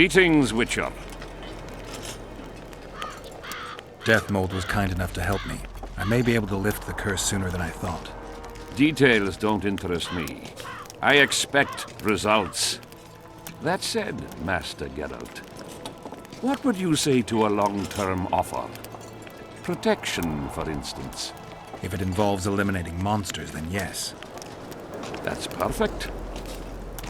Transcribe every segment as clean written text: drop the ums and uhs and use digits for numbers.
Greetings, Witcher. Death Mold was kind enough to help me. I may be able to lift the curse sooner than I thought. Details don't interest me. I expect results. That said, Master Geralt, what would you say to a long-term offer? Protection, for instance. If it involves eliminating monsters, then yes. That's perfect.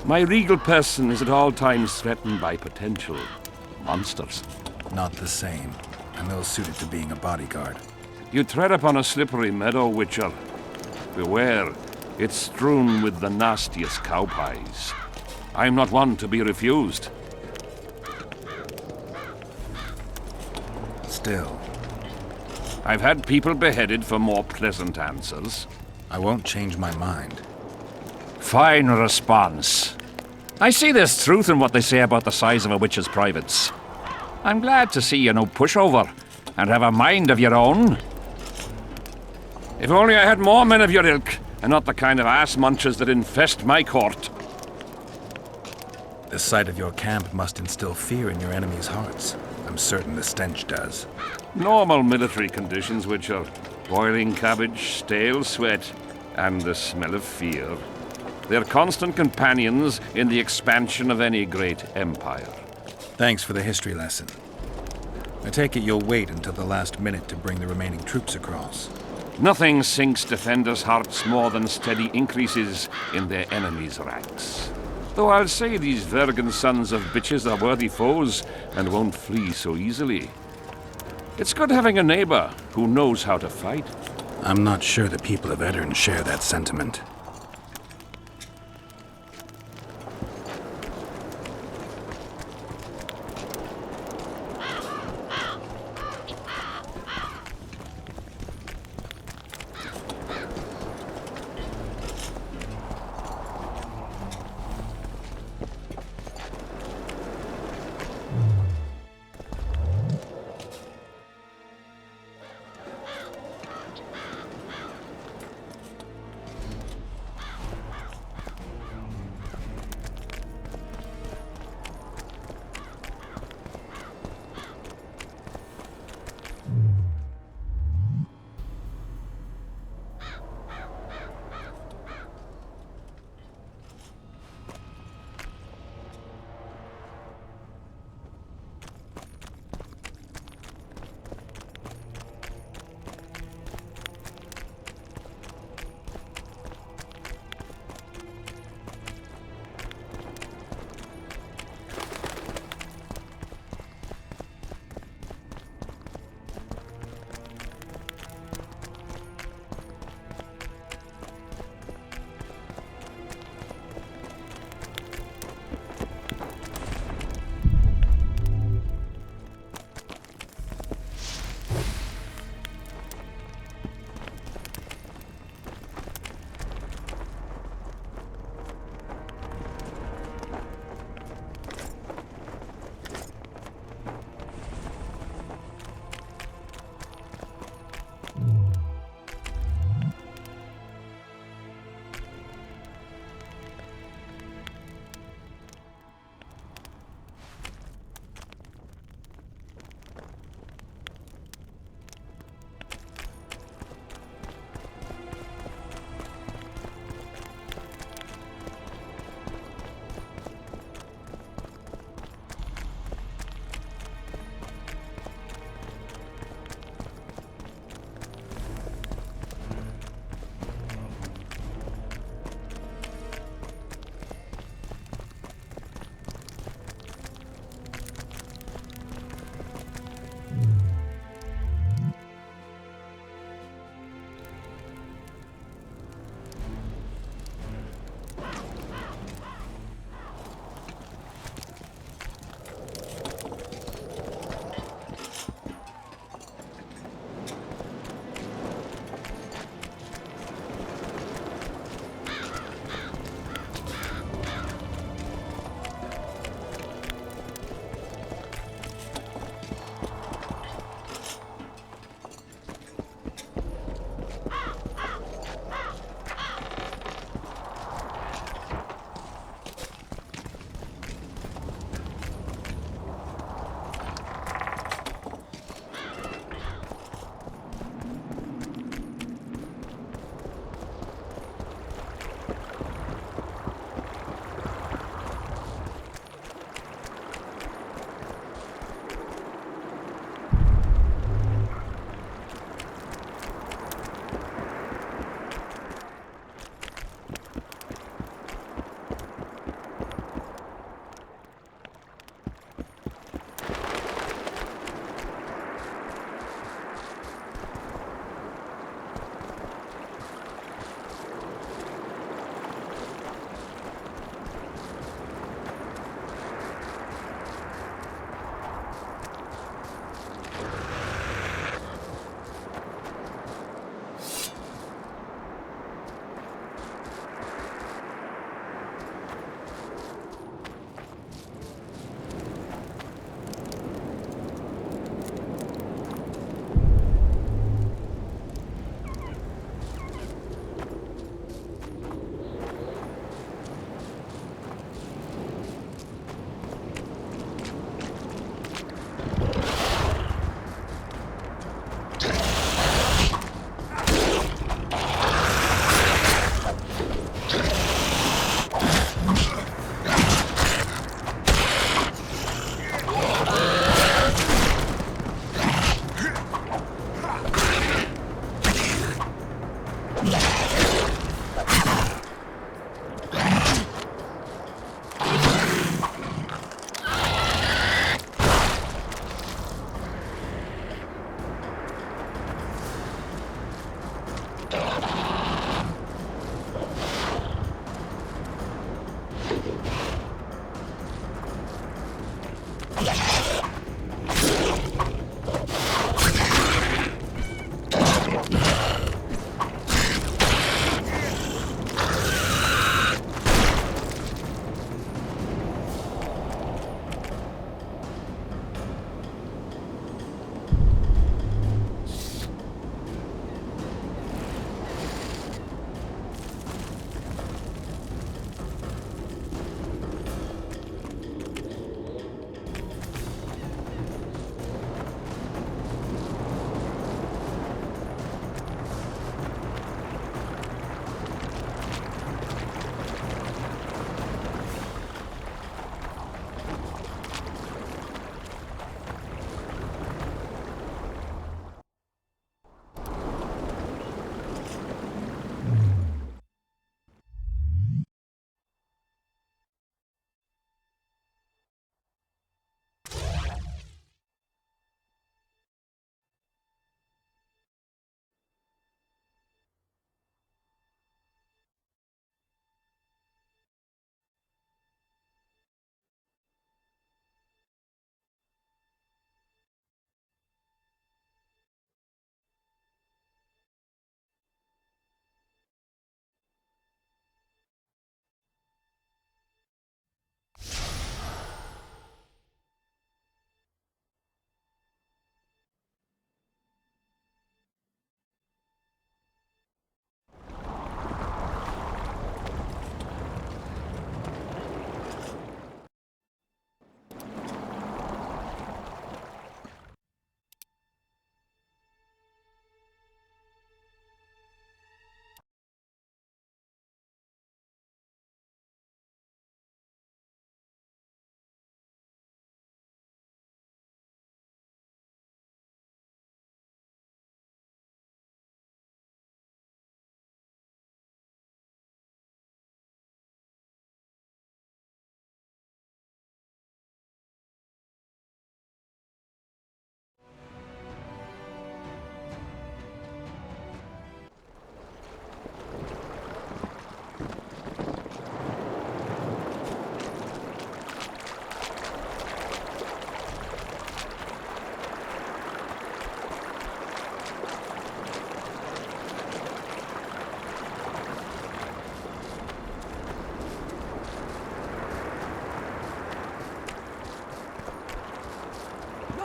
My regal person is at all times threatened by potential monsters. Not the same. I'm ill suited to being a bodyguard. You tread upon a slippery meadow, Witcher. Beware, it's strewn with the nastiest cow pies. I'm not one to be refused. Still, I've had people beheaded for more pleasant answers. I won't change my mind. Fine response. I see there's truth in what they say about the size of a witch's privates. I'm glad to see you're no pushover and have a mind of your own. If only I had more men of your ilk, and not the kind of ass munchers that infest my court. The sight of your camp must instill fear in your enemies' hearts. I'm certain the stench does. Normal military conditions, which are boiling cabbage, stale sweat, and the smell of fear. They're constant companions in the expansion of any great empire. Thanks for the history lesson. I take it you'll wait until the last minute to bring the remaining troops across. Nothing sinks defenders' hearts more than steady increases in their enemies' ranks. Though I'll say these Vergan sons of bitches are worthy foes and won't flee so easily. It's good having a neighbor who knows how to fight. I'm not sure the people of Edirn share that sentiment.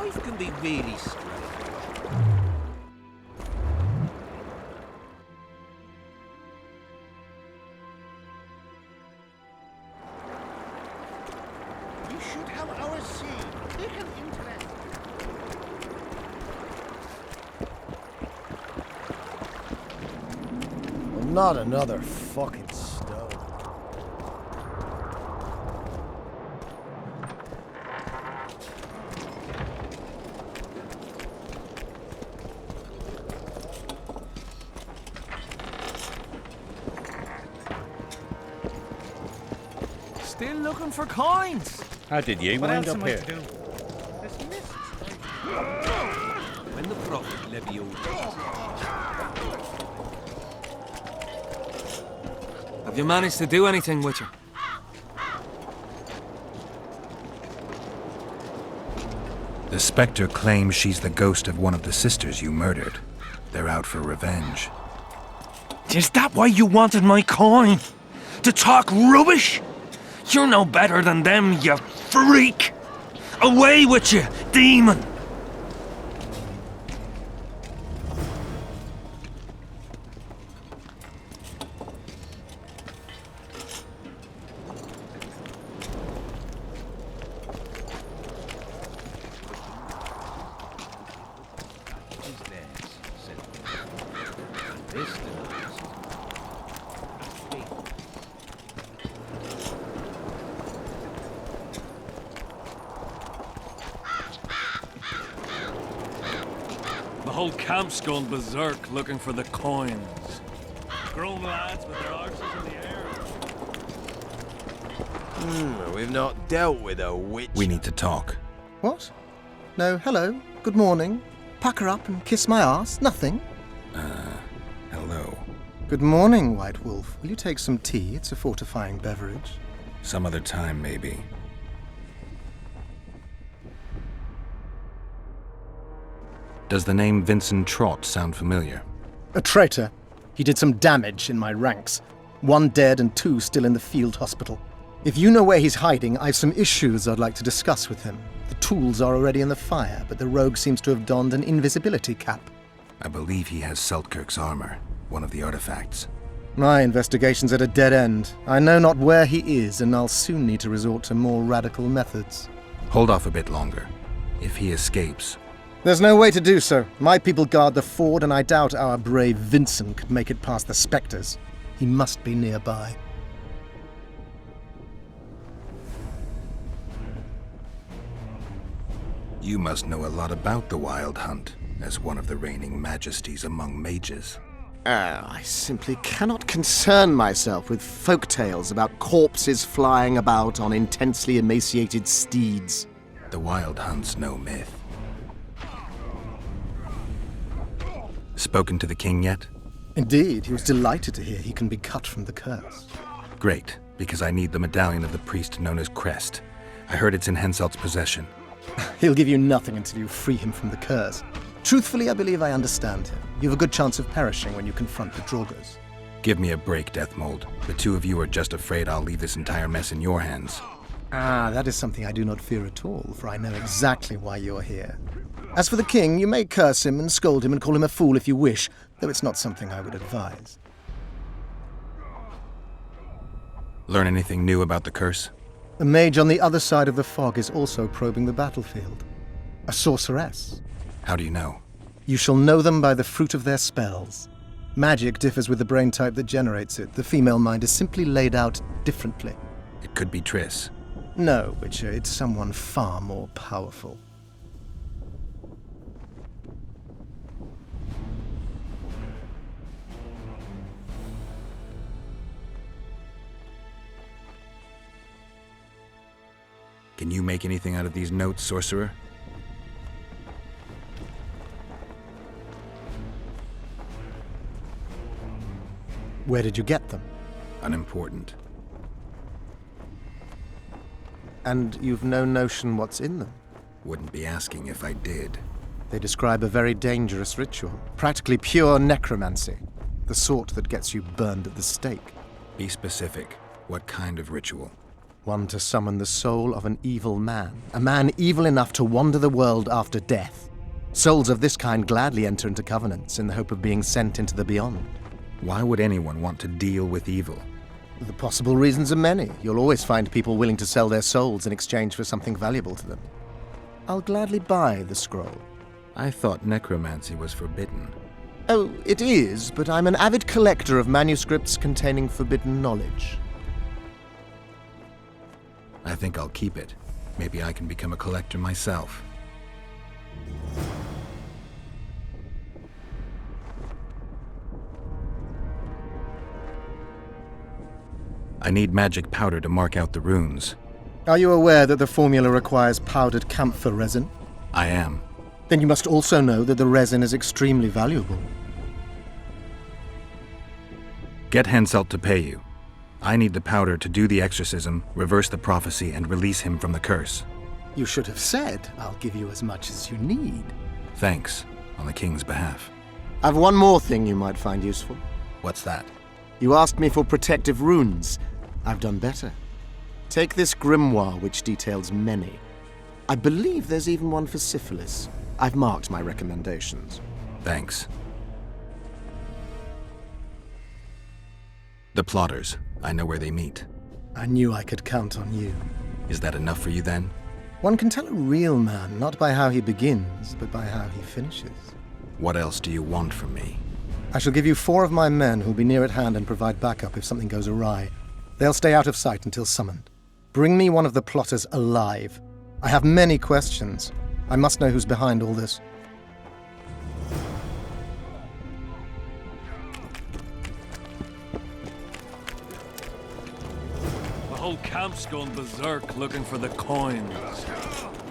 Life can be really strange. You should have our seed. They can interest. Well, not another fucking stone. Still looking for coins. How did you What wind else up am I here? to do? When the prophet Leviosa. Have you managed to do anything with her? The Spectre claims she's the ghost of one of the sisters you murdered. They're out for revenge. Is that why you wanted my coin? To talk rubbish? You're no better than them, you freak! Away with you, demon! The whole camp's gone berserk looking for the coins. Grown lads with their arses in the air. We've not dealt with a witch. We need to talk. What? No, hello, good morning. Pack her up and kiss my ass? Nothing? Hello. Good morning, White Wolf. Will you take some tea? It's a fortifying beverage. Some other time, maybe. Does the name Vincent Trott sound familiar? A traitor. He did some damage in my ranks. 1 dead and 2 still in the field hospital. If you know where he's hiding, I've some issues I'd like to discuss with him. The tools are already in the fire, but the rogue seems to have donned an invisibility cap. I believe he has Seltkirk's armor, one of the artifacts. My investigation's at a dead end. I know not where he is, and I'll soon need to resort to more radical methods. Hold off a bit longer. If he escapes, There's no way to do so. My people guard the ford, and I doubt our brave Vincent could make it past the spectres. He must be nearby. you must know a lot about the Wild Hunt, as one of the reigning majesties among mages. I simply cannot concern myself with folk tales about corpses flying about on intensely emaciated steeds. The Wild Hunt's no myth. Spoken to the king yet? Indeed, he was delighted to hear he can be cut from the curse. Great, because I need the medallion of the priest known as Crest. I heard it's in Henselt's possession. He'll give you nothing until you free him from the curse. Truthfully, I believe I understand him. You have a good chance of perishing when you confront the Draugrs. Give me a break, Deathmold. The two of you are just afraid I'll leave this entire mess in your hands. Ah, that is something I do not fear at all, for I know exactly why you're here. As for the king, you may curse him and scold him and call him a fool if you wish, though it's not something I would advise. Learn anything new about the curse? A mage on the other side of the fog is also probing the battlefield. A sorceress. How do you know? You shall know them by the fruit of their spells. Magic differs with the brain type that generates it. The female mind is simply laid out differently. It could be Triss. No, Witcher, it's someone far more powerful. Can you make anything out of these notes, sorcerer? Where did you get them? Unimportant. And you've no notion what's in them? Wouldn't be asking if I did. They describe a very dangerous ritual, practically pure necromancy, the sort that gets you burned at the stake. Be specific. What kind of ritual? One to summon the soul of an evil man. A man evil enough to wander the world after death. Souls of this kind gladly enter into covenants in the hope of being sent into the beyond. Why would anyone want to deal with evil? The possible reasons are many. You'll always find people willing to sell their souls in exchange for something valuable to them. I'll gladly buy the scroll. I thought necromancy was forbidden. Oh, it is, but I'm an avid collector of manuscripts containing forbidden knowledge. I think I'll keep it. Maybe I can become a collector myself. I need magic powder to mark out the runes. Are you aware that the formula requires powdered camphor resin? I am. Then you must also know that the resin is extremely valuable. Get Henselt to pay you. I need the powder to do the exorcism, reverse the prophecy, and release him from the curse. You should have said, I'll give you as much as you need. Thanks, on the king's behalf. I've one more thing you might find useful. What's that? You asked me for protective runes. I've done better. Take this grimoire, which details many. I believe there's even one for syphilis. I've marked my recommendations. Thanks. The plotters. I know where they meet. I knew I could count on you. Is that enough for you then? One can tell a real man not by how he begins, but by how he finishes. What else do you want from me? I shall give you 4 of my men who'll be near at hand and provide backup if something goes awry. They'll stay out of sight until summoned. Bring me one of the plotters alive. I have many questions. I must know who's behind all this. The whole camp's gone berserk looking for the coins.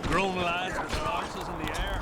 Grown lads with their arses in the air.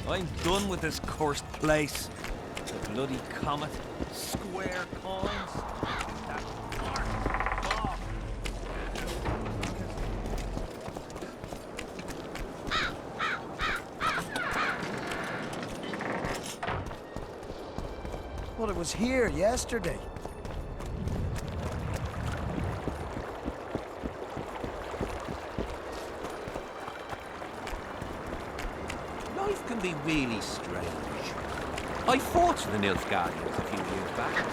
I'm done with this cursed place. The bloody comet, square coins, that dark bog. Well, it was here yesterday. Life can be really strange. I fought the Nilfgaardians a few years back.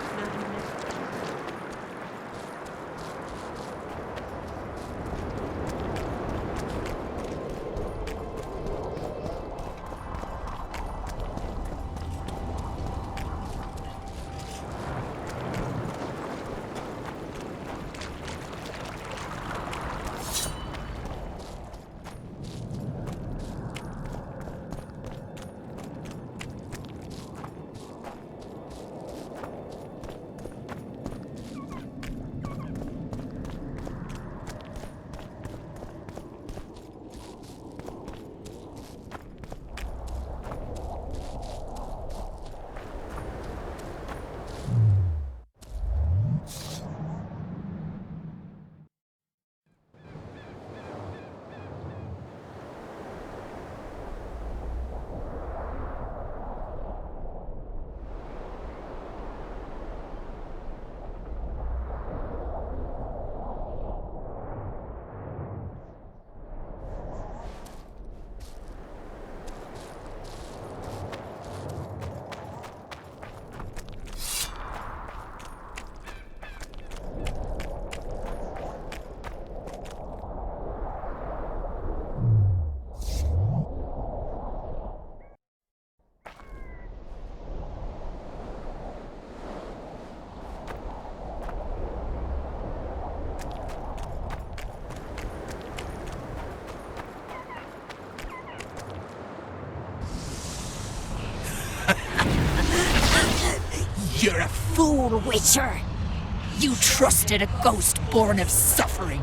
You're a fool, Witcher. You trusted a ghost born of suffering.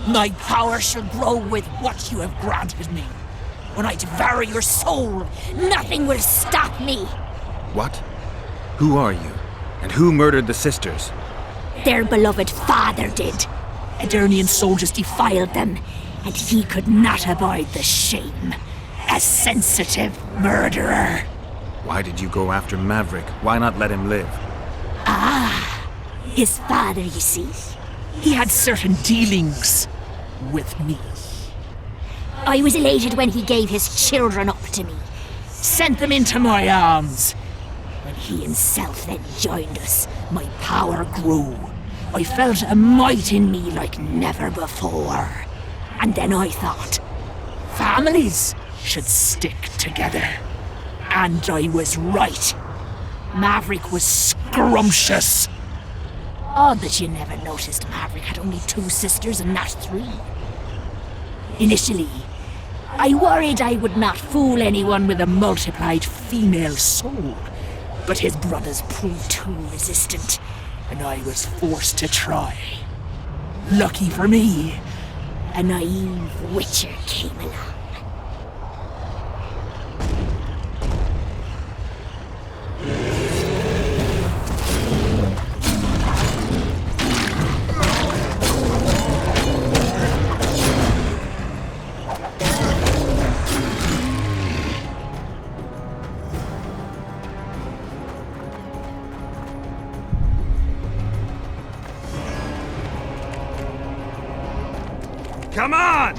My power shall grow with what you have granted me. When I devour your soul, nothing will stop me. What? Who are you? And who murdered the sisters? Their beloved father did. Edirnian soldiers defiled them, and he could not abide the shame. A sensitive murderer. Why did you go after Maverick? Why not let him live? His father, you see. He had certain dealings with me. I was elated when he gave his children up to me, sent them into my arms. When he himself then joined us, my power grew. I felt a might in me like never before. And then I thought, families should stick together. And I was right. Maverick was scrumptious. Odd that you never noticed Maverick had only 2 sisters and not 3. Initially, I worried I would not fool anyone with a multiplied female soul, but his brothers proved too resistant, and I was forced to try. Lucky for me, a naive witcher came along. Come on!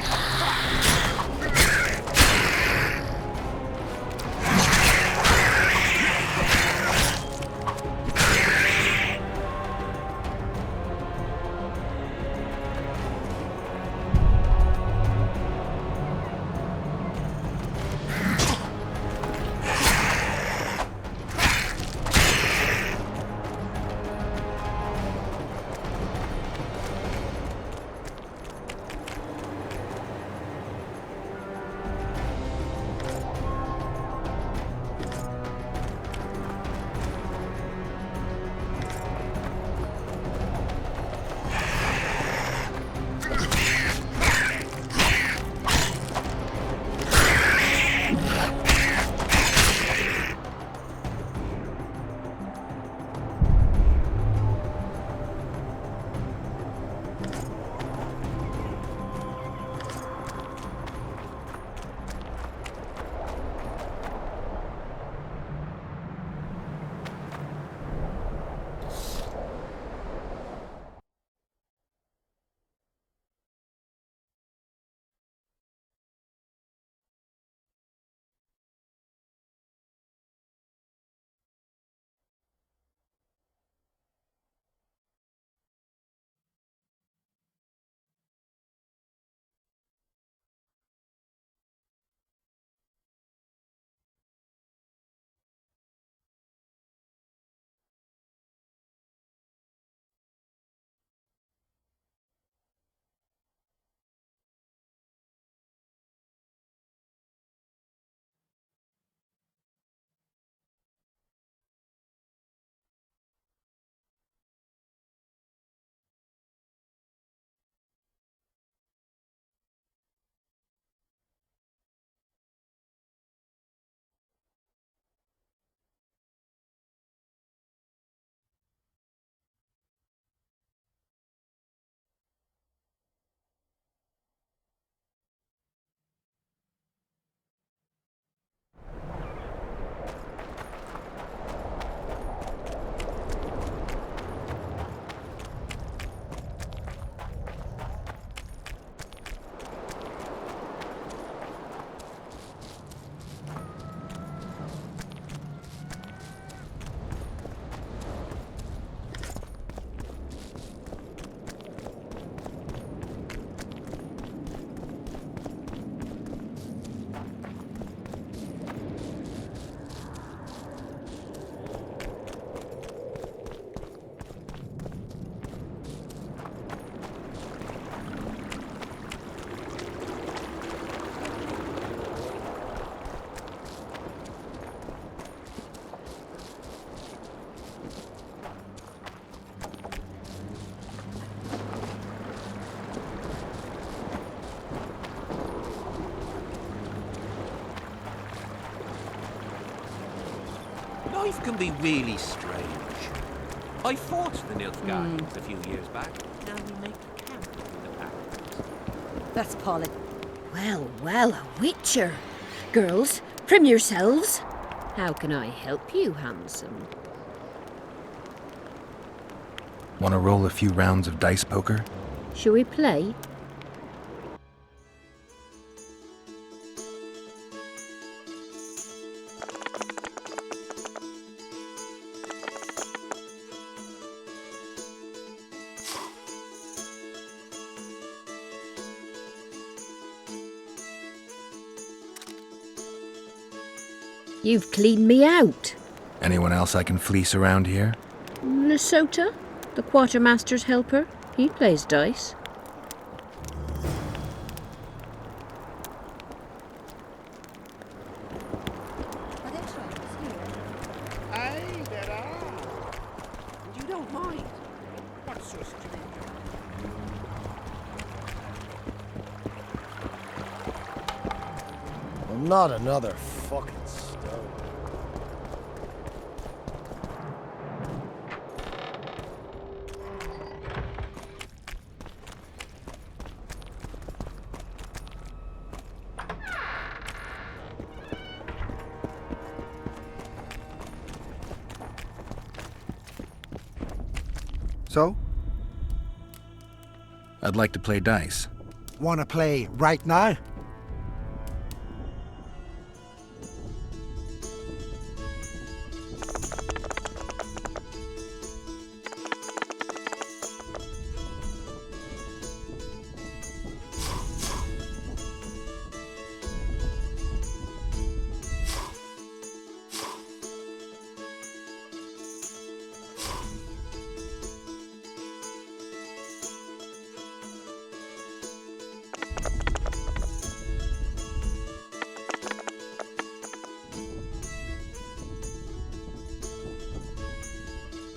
Life can be really strange. I fought the Nilfgaardians a few years back. Now we make camp with the paladins. That's Paula. Well, well, a witcher. Girls, prim yourselves. How can I help you, handsome? Want to roll a few rounds of dice poker? Shall we play? You've cleaned me out. Anyone else I can fleece around here? Lesota, the quartermaster's helper. He plays dice. Aye, there are. And you don't mind. What's so strange? Well, not another fucking stone. So, I'd like to play dice. wanna play right now?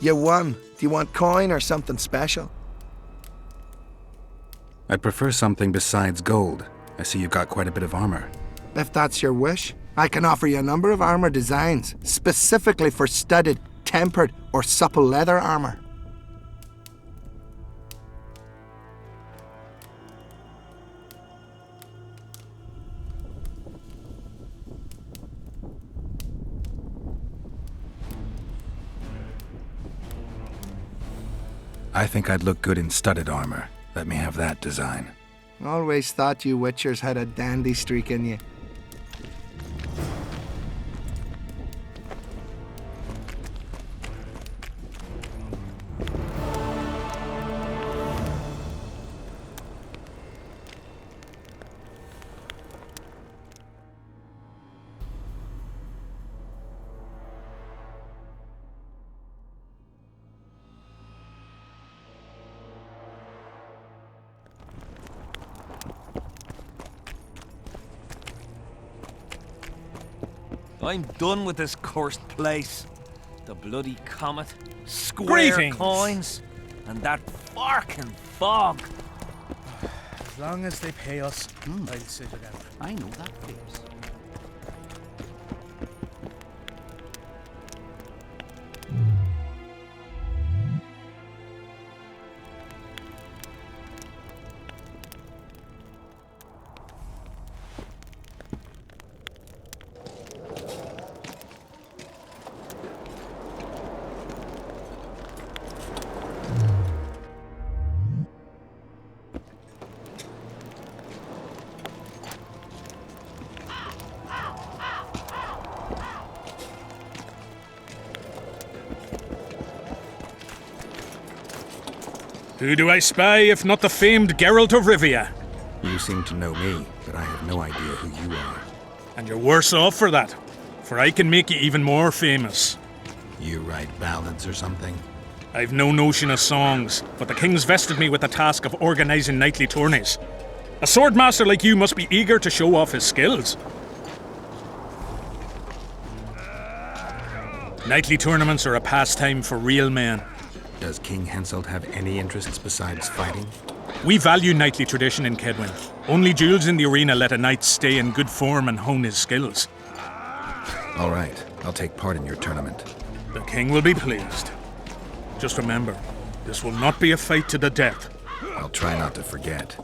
You won. Do you want coin or something special? I'd prefer something besides gold. I see you've got quite a bit of armor. If that's your wish, I can offer you a number of armor designs, specifically for studded, tempered, or supple leather armor. I think I'd look good in studded armor. Let me have that design. Always thought you witchers had a dandy streak in you. I'm done with this cursed place. The bloody comet, square Greetings. coins, and that farking fog. As long as they pay us, I'll sit it out. I know that place. Who do I spy if not the famed Geralt of Rivia? You seem to know me, but I have no idea who you are. And you're worse off for that, for I can make you even more famous. You write ballads or something? I've no notion of songs, but the king's vested me with the task of organising knightly tourneys. A swordmaster like you must be eager to show off his skills. Knightly tournaments are a pastime for real men. Does King Henselt have any interests besides fighting? We value knightly tradition in Kedwin. Only duels in the arena let a knight stay in good form and hone his skills. All right, I'll take part in your tournament. The king will be pleased. Just remember, this will not be a fight to the death. I'll try not to forget.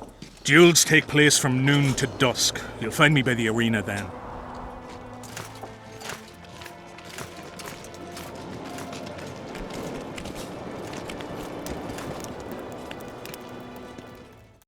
Duels take place from noon to dusk. You'll find me by the arena then.